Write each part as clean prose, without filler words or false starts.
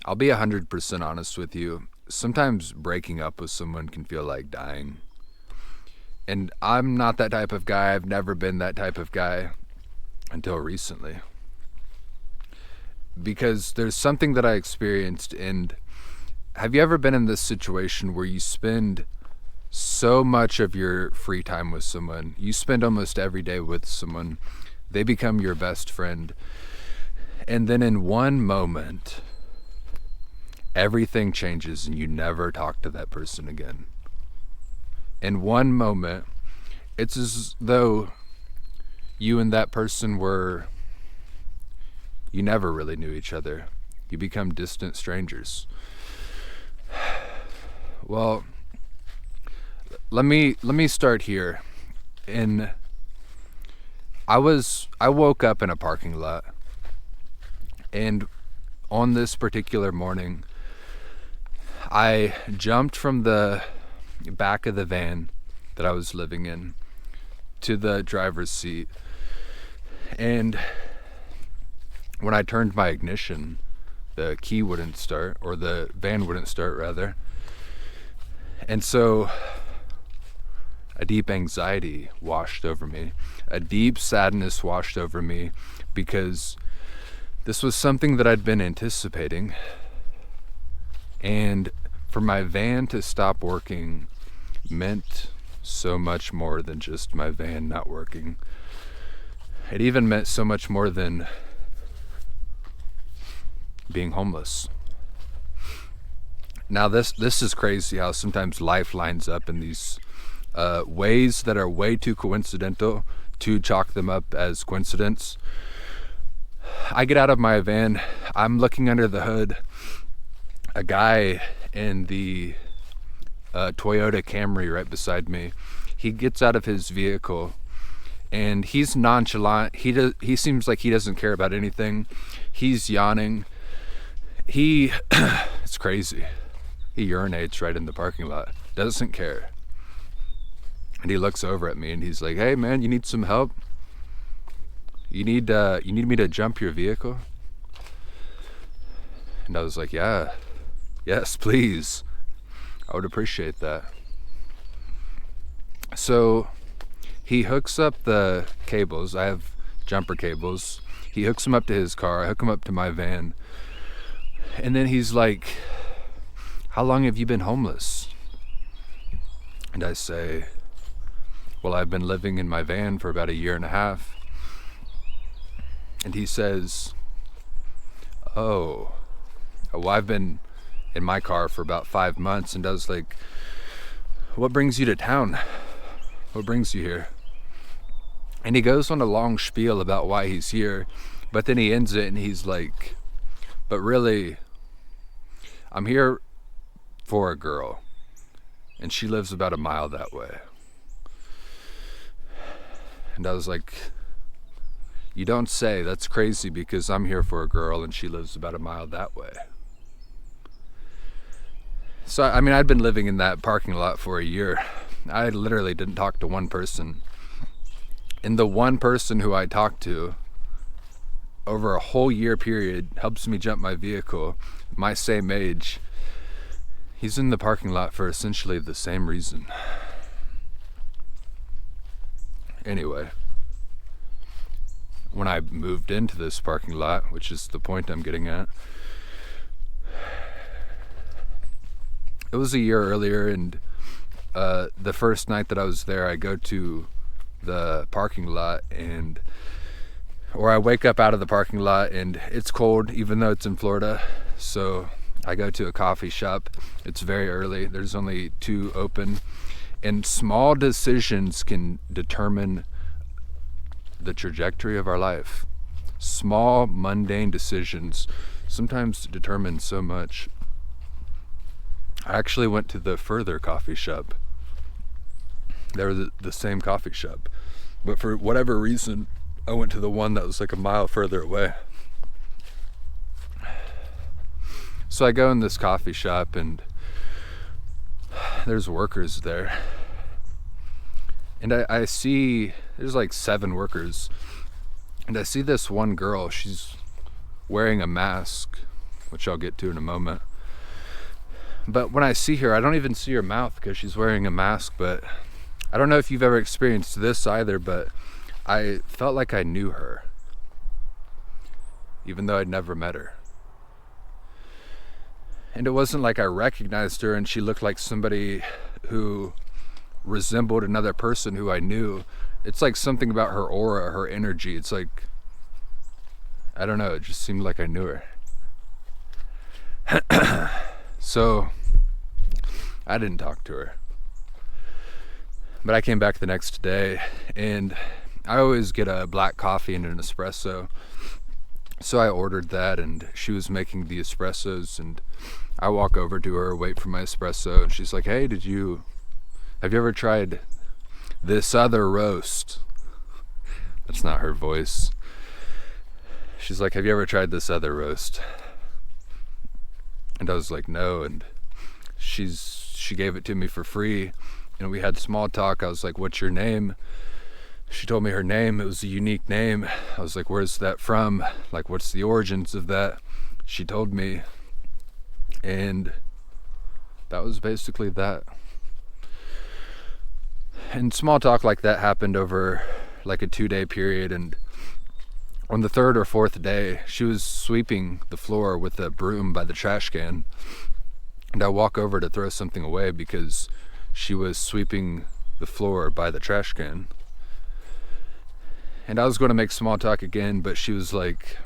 I'll be 100% honest with you. Sometimes breaking up with someone can feel like dying. And I'm not that type of guy. I've never been that type of guy until recently. Because there's something that I experienced. And have you ever been in this situation where you spend so much of your free time with someone? You spend almost every day with someone. They become your best friend. And then in one moment, everything changes and you never talk to that person again. In one moment, it's as though you and that person you never really knew each other. You become distant strangers. Well, let me start here. In I woke up in a parking lot, and on this particular morning, I jumped from the back of the van that I was living in to the driver's seat, and when I turned my ignition, the key wouldn't start, or the van wouldn't start rather. And so a deep anxiety washed over me, a deep sadness washed over me, because this was something that I'd been anticipating. And for my van to stop working meant so much more than just my van not working. It even meant so much more than being homeless. Now this is crazy how sometimes life lines up in these ways that are way too coincidental to chalk them up as coincidence. I get out of my van, I'm looking under the hood. A guy in the Toyota Camry right beside me, he gets out of his vehicle and he's nonchalant. He seems like he doesn't care about anything. He's yawning. It's crazy. He urinates right in the parking lot. Doesn't care. And he looks over at me and he's like, "Hey man, you need some help? You need me to jump your vehicle?" And I was like, "Yeah, yes, please. I would appreciate that." So he hooks up the cables. I have jumper cables. He hooks them up to his car. I hook them up to my van. And then he's like, "How long have you been homeless?" And I say, "Well, I've been living in my van for about a year and a half." And he says, "Oh, well, I've been in my car for about 5 months." And I was like, "What brings you to town? What brings you here?" And he goes on a long spiel about why he's here, but then he ends it and he's like, "But really, I'm here for a girl, and she lives about a mile that way." And I was like, "You don't say. That's crazy, because I'm here for a girl and she lives about a mile that way." So, I mean, I'd been living in that parking lot for a year. I literally didn't talk to one person. And the one person who I talked to over a whole year period helps me jump my vehicle, my same age, he's in the parking lot for essentially the same reason. Anyway, when I moved into this parking lot, which is the point I'm getting at, it was a year earlier, and the first night that I was there, I go to the parking lot, or I wake up out of the parking lot and it's cold, even though it's in Florida. So I go to a coffee shop. It's very early. There's only 2 open. And small decisions can determine the trajectory of our life. Small, mundane decisions sometimes determine so much. I actually went to the further coffee shop. They were the same coffee shop, but for whatever reason, I went to the one that was like a mile further away. So I go in this coffee shop and there's workers there. And I see there's like 7 workers. And I see this one girl, she's wearing a mask. which I'll get to in a moment. But when I see her, I don't even see her mouth because she's wearing a mask. But I don't know if you've ever experienced this either, but I felt like I knew her, even though I'd never met her. And it wasn't like I recognized her and she looked like somebody who resembled another person who I knew. It's like something about her aura, her energy. It's like, I don't know, it just seemed like I knew her. So I didn't talk to her. But I came back the next day, and I always get a black coffee and an espresso. So I ordered that, and she was making the espressos, and I walk over to her, wait for my espresso, and she's like, hey, have you ever tried this other roast? That's not her voice. She's like, have you ever tried this other roast? And I was like, no. And she gave it to me for free, and we had small talk. I was like, what's your name? She told me her name. It was a unique name. I was like, where's that from? Like, what's the origins of that? She told me, and that was basically that. And small talk like that happened over like a 2-day period, and on the 3rd or 4th day, she was sweeping the floor with a broom by the trash can, and I walk over to throw something away because she was sweeping the floor by the trash can. And I was going to make small talk again, but she was like,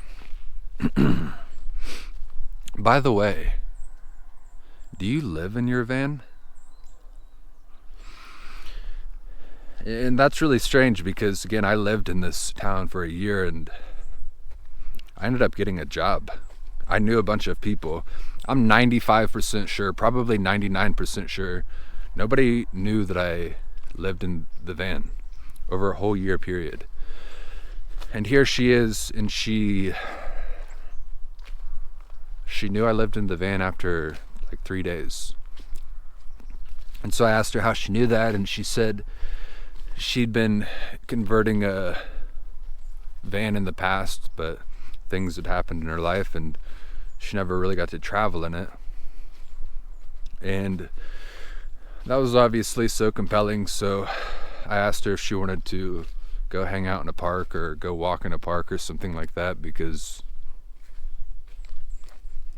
by the way, do you live in your van? And that's really strange because, again, I lived in this town for a year and I ended up getting a job. I knew a bunch of people. I'm 95% sure, probably 99% sure, nobody knew that I lived in the van over a whole year period. And here she is, and she knew I lived in the van after like 3 days. And so I asked her how she knew that, and she said she'd been converting a van in the past, but things had happened in her life and she never really got to travel in it. And that was obviously so compelling, so I asked her if she wanted to go hang out in a park or go walk in a park or something like that, because,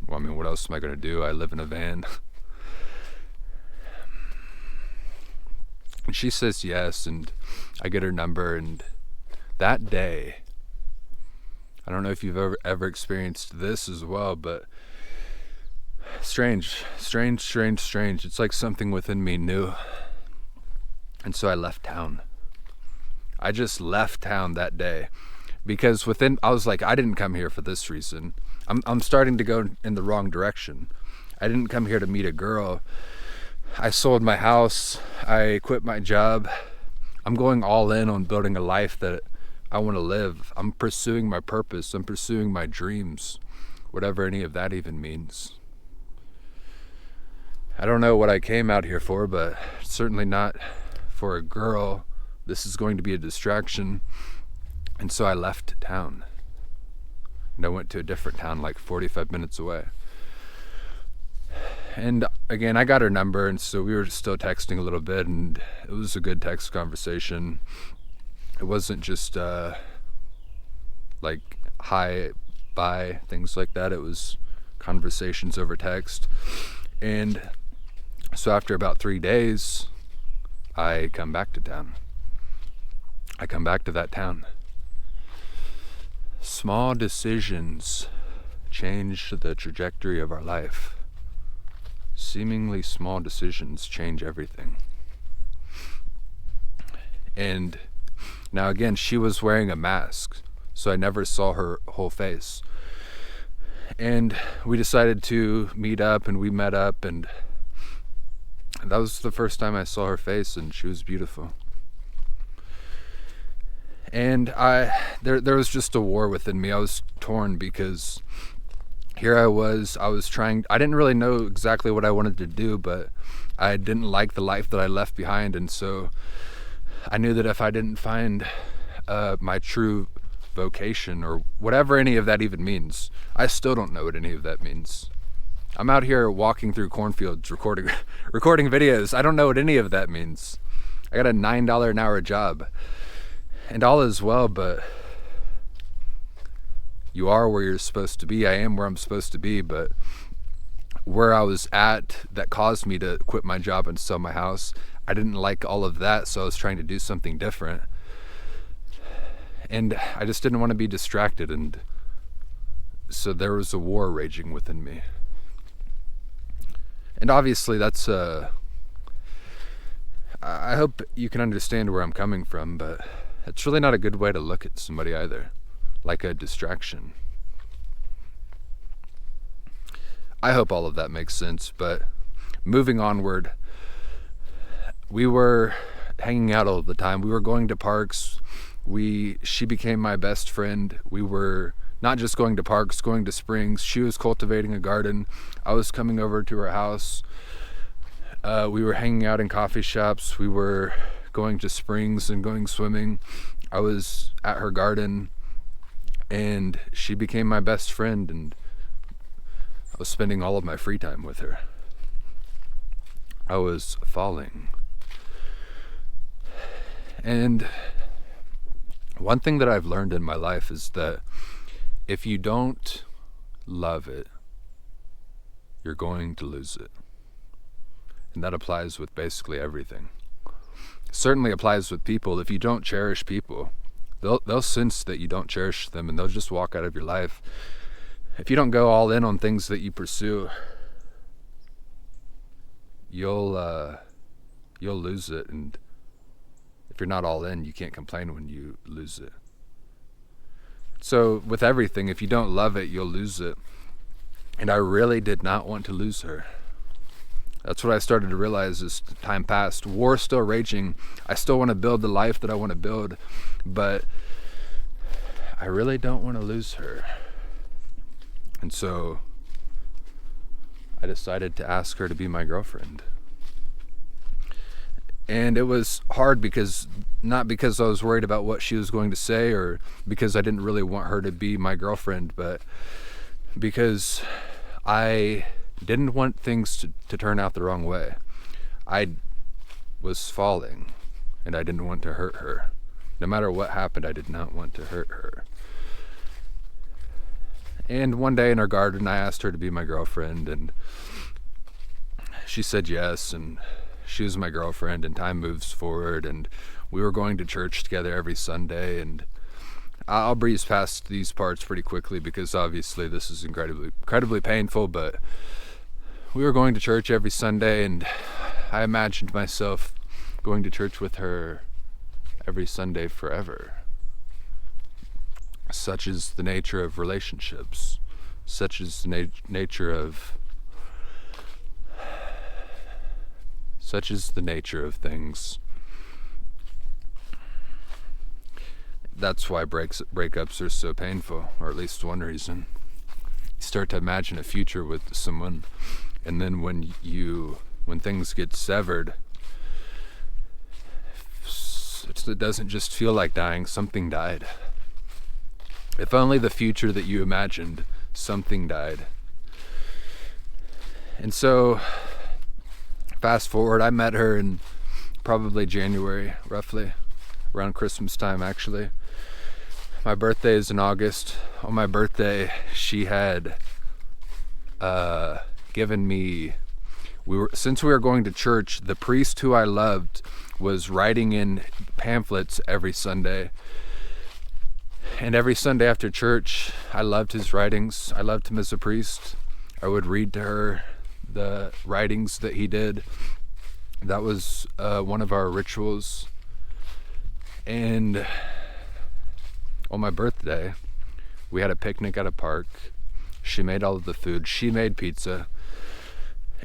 well, I mean, what else am I going to do? I live in a van. And she says yes, and I get her number, and that day, I don't know if you've ever experienced this as well, but strange. It's like something within me knew. And so I left town. I just left town that day because I was like, I didn't come here for this reason. I'm starting to go in the wrong direction. I didn't come here to meet a girl. I sold my house. I quit my job. I'm going all in on building a life that I want to live. I'm pursuing my purpose. I'm pursuing my dreams, whatever any of that even means. I don't know what I came out here for, but certainly not for a girl. This is going to be a distraction. And so I left town. And I went to a different town like 45 minutes away. And again, I got her number, and so we were still texting a little bit, and it was a good text conversation. It wasn't just like hi, bye, things like that. It was conversations over text. And so after about 3 days, I come back to town. I come back to that town. Small decisions change the trajectory of our life. Seemingly small decisions change everything. And now again, she was wearing a mask, so I never saw her whole face. And we decided to meet up, and we met up, and that was the first time I saw her face, and she was beautiful. And there was just a war within me. I was torn because here I was trying, I didn't really know exactly what I wanted to do, but I didn't like the life that I left behind, and so I knew that if I didn't find my true vocation or whatever any of that even means. I still don't know what any of that means. I'm out here walking through cornfields recording videos. I don't know what any of that means. I got a $9 an hour job and all is well, but you are where you're supposed to be. I am where I'm supposed to be, but where I was at that caused me to quit my job and sell my house, I didn't like all of that, so I was trying to do something different. And I just didn't want to be distracted, and so there was a war raging within me. And obviously that's I hope you can understand where I'm coming from, but it's really not a good way to look at somebody either, like a distraction. I hope all of that makes sense, but moving onward, we were hanging out all the time. We were going to parks. She became my best friend. We were not just going to parks, going to springs. She was cultivating a garden. I was coming over to her house. We were hanging out in coffee shops. We were going to springs and going swimming. I was at her garden, and she became my best friend, and I was spending all of my free time with her. I was falling. And one thing that I've learned in my life is that if you don't love it, you're going to lose it. And that applies with basically everything. It certainly applies with people. If you don't cherish people, they'll sense that you don't cherish them, and they'll just walk out of your life. If you don't go all in on things that you pursue, you'll lose it. And if you're not all in, you can't complain when you lose it. So with everything, if you don't love it, you'll lose it. And I really did not want to lose her. That's what I started to realize as time passed. War still raging. I still want to build the life that I want to build, but I really don't want to lose her. And so I decided to ask her to be my girlfriend. And it was hard not because I was worried about what she was going to say or because I didn't really want her to be my girlfriend, but because I didn't want things to turn out the wrong way. I was falling, and I didn't want to hurt her. No matter what happened, I did not want to hurt her. And one day in her garden, I asked her to be my girlfriend, and she said yes, and she was my girlfriend, and time moves forward, and we were going to church together every Sunday, and I'll breeze past these parts pretty quickly because obviously this is incredibly painful, but we were going to church every Sunday, and I imagined myself going to church with her every Sunday forever. Such is the nature of relationships. Such is the nature of things. That's why breakups are so painful, or at least one reason. You start to imagine a future with someone, and then when things get severed, it doesn't just feel like dying. Something died. If only the future that you imagined, something died. And so, fast forward, I met her in probably January, roughly, around Christmas time, actually. My birthday is in August. On my birthday, she had given me, since we were going to church, the priest who I loved was writing in pamphlets every Sunday. And every Sunday after church, I loved his writings. I loved him as a priest. I would read to her the writings that he did. That was one of our rituals. And on my birthday, we had a picnic at a park. She made all of the food. She made pizza.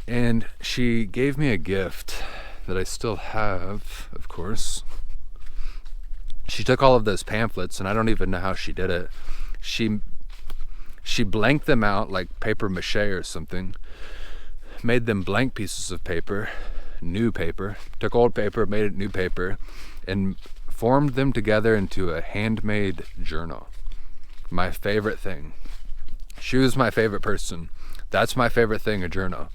And she gave me a gift that I still have, of course. She took all of those pamphlets, and I don't even know how she did it. She blanked them out like paper mache or something, made them blank pieces of paper, new paper, took old paper, made it new paper, and formed them together into a handmade journal. My favorite thing. She was my favorite person. That's my favorite thing, a journal.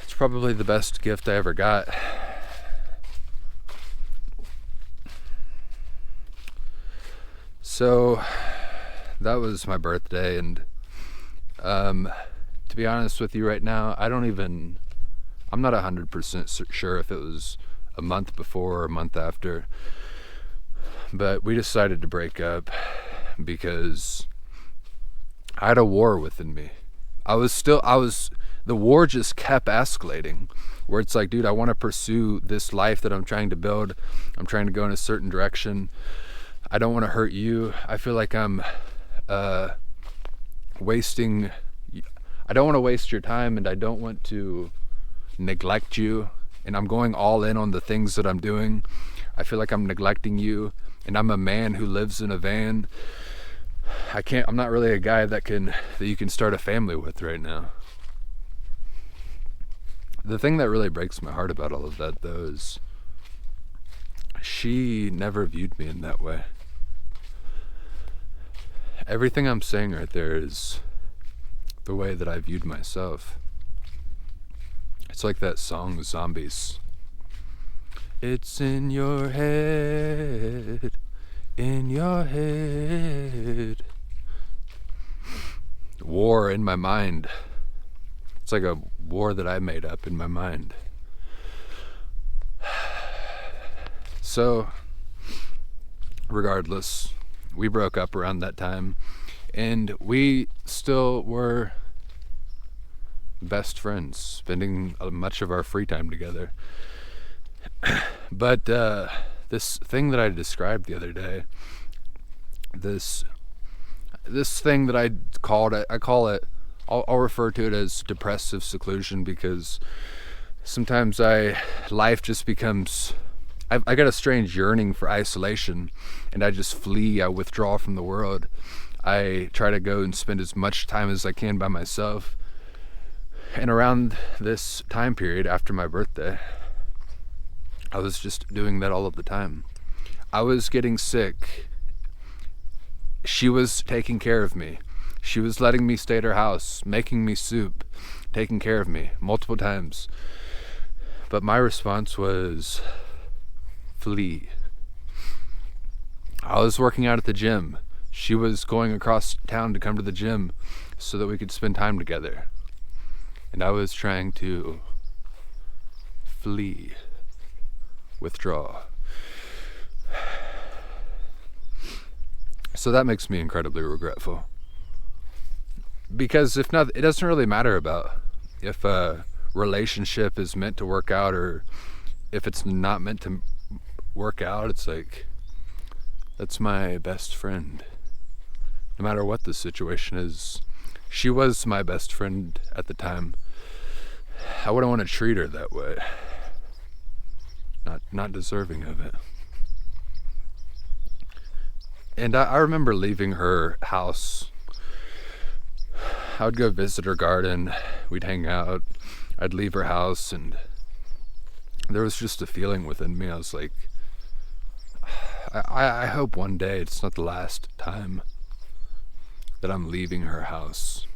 It's probably the best gift I ever got. So that was my birthday, and to be honest with you right now, I'm not 100% sure if it was a month before or a month after, but we decided to break up because I had a war within me. The war just kept escalating, where it's like, dude, I want to pursue this life that I'm trying to build. I'm trying to go in a certain direction. I don't want to hurt you. I feel like I'm wasting. I don't want to waste your time, and I don't want to neglect you. And I'm going all in on the things that I'm doing. I feel like I'm neglecting you, and I'm a man who lives in a van. I'm not really a guy that you can start a family with right now. The thing that really breaks my heart about all of that, though, is she never viewed me in that way. Everything I'm saying right there is the way that I viewed myself. It's like that song, Zombies. It's in your head, in your head. War in my mind. It's like a war that I made up in my mind. So, regardless, we broke up around that time, and we still were best friends, spending much of our free time together. But this thing that I described the other day, this thing that I'll refer to it as depressive seclusion, because sometimes life just becomes, I got a strange yearning for isolation, and I just flee. I withdraw from the world. I try to go and spend as much time as I can by myself. And around this time period after my birthday, I was just doing that all of the time. I was getting sick. She was taking care of me. She was letting me stay at her house, making me soup, taking care of me multiple times. But my response was flee. I was working out at the gym. She was going across town to come to the gym so that we could spend time together. And I was trying to flee, withdraw. So that makes me incredibly regretful. Because if not, it doesn't really matter about if a relationship is meant to work out or if it's not meant to work out. It's like, that's my best friend. No matter what the situation is. She was my best friend at the time. I wouldn't want to treat her that way. Not deserving of it. And I remember leaving her house. I would go visit her garden. We'd hang out. I'd leave her house, and there was just a feeling within me. I was like, I hope one day it's not the last time that I'm leaving her house.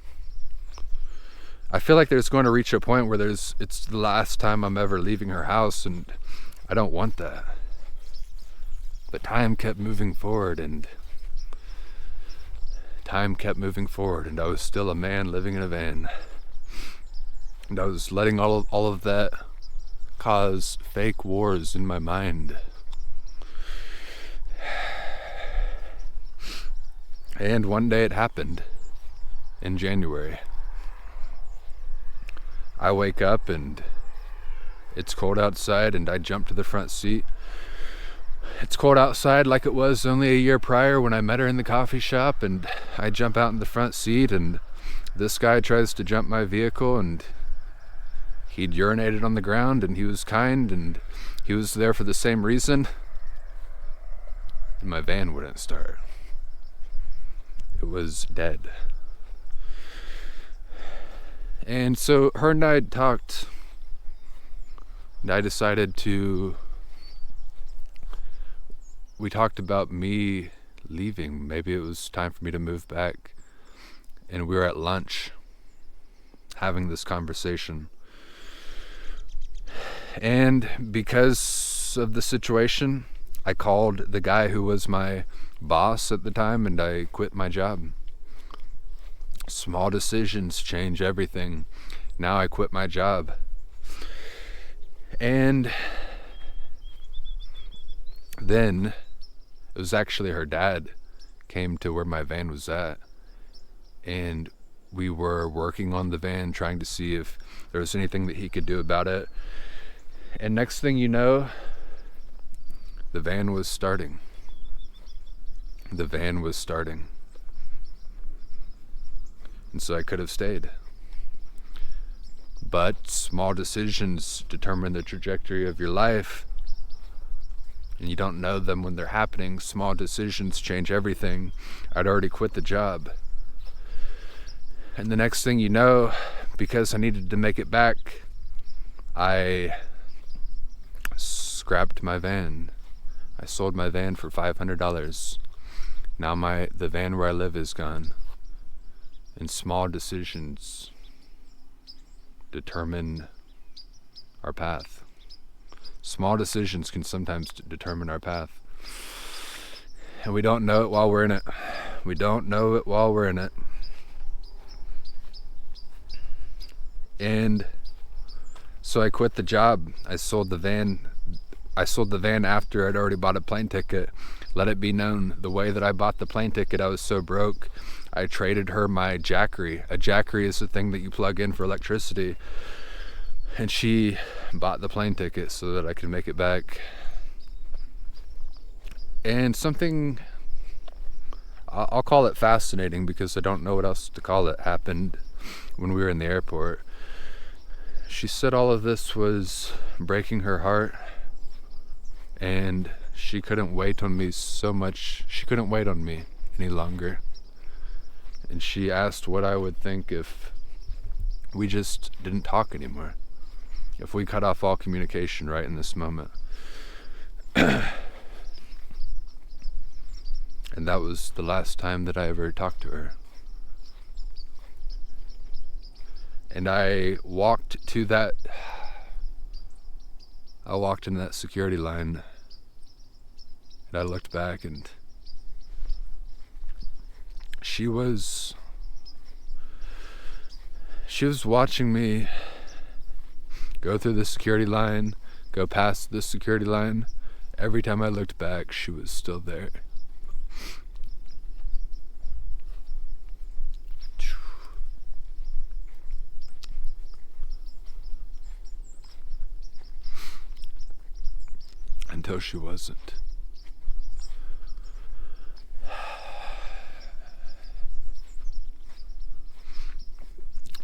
I feel like there's going to reach a point where it's the last time I'm ever leaving her house, and I don't want that. But time kept moving forward, and I was still a man living in a van. And I was letting all of that cause fake wars in my mind. And one day it happened in January. I wake up and it's cold outside, and I jump to the front seat. It's cold outside like it was only a year prior when I met her in the coffee shop, and I jump out in the front seat, and this guy tries to jump my vehicle, and he'd urinated on the ground, and he was kind, and he was there for the same reason. And my van wouldn't start. It was dead. And so her and I talked, and I decided we talked about me leaving. Maybe it was time for me to move back. And we were at lunch having this conversation. And because of the situation, I called the guy who was my boss at the time and I quit my job. Small decisions change everything. Now I quit my job. And then it was actually her dad came to where my van was at, and we were working on the van, trying to see if there was anything that he could do about it. And next thing you know, the van was starting. The van was starting. And so I could have stayed. But small decisions determine the trajectory of your life. And you don't know them when they're happening. Small decisions change everything. I'd already quit the job. And the next thing you know, because I needed to make it back, I scrapped my van. I sold my van for $500. Now the van where I live is gone. And small decisions determine our path. Small decisions can sometimes determine our path. And we don't know it while we're in it. We don't know it while we're in it. And so I quit the job. I sold the van after I'd already bought a plane ticket. Let it be known, the way that I bought the plane ticket, I was so broke, I traded her my Jackery. A Jackery is the thing that you plug in for electricity. And she bought the plane ticket so that I could make it back. And something, I'll call it fascinating because I don't know what else to call it, happened when we were in the airport. She said all of this was breaking her heart, and she couldn't wait on me so much. She couldn't wait on me any longer. And she asked what I would think if we just didn't talk anymore. If we cut off all communication right in this moment. And that was the last time that I ever talked to her. And I walked in that security line, and I looked back, and she was watching me go through the security line, go past the security line. Every time I looked back, she was still there. Until she wasn't.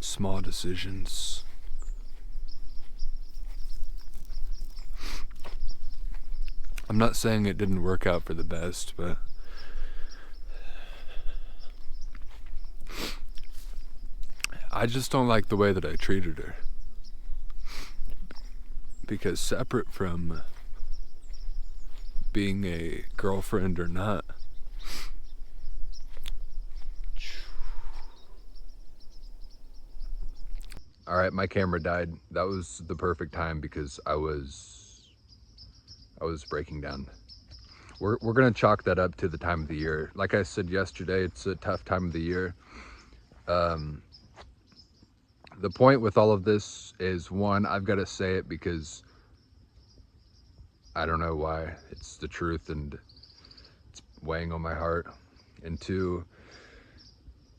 Small decisions. I'm not saying it didn't work out for the best, but I just don't like the way that I treated her. Because separate from being a girlfriend or not, all right, my camera died. That was the perfect time because I was breaking down. We're gonna chalk that up to the time of the year. Like I said yesterday, it's a tough time of the year. The point with all of this is, one, I've got to say it because I don't know why. It's the truth and it's weighing on my heart. And two,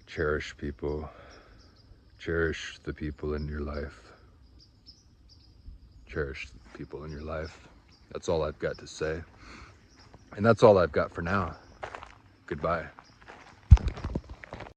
cherish people. Cherish the people in your life. Cherish the people in your life. That's all I've got to say. And that's all I've got for now. Goodbye.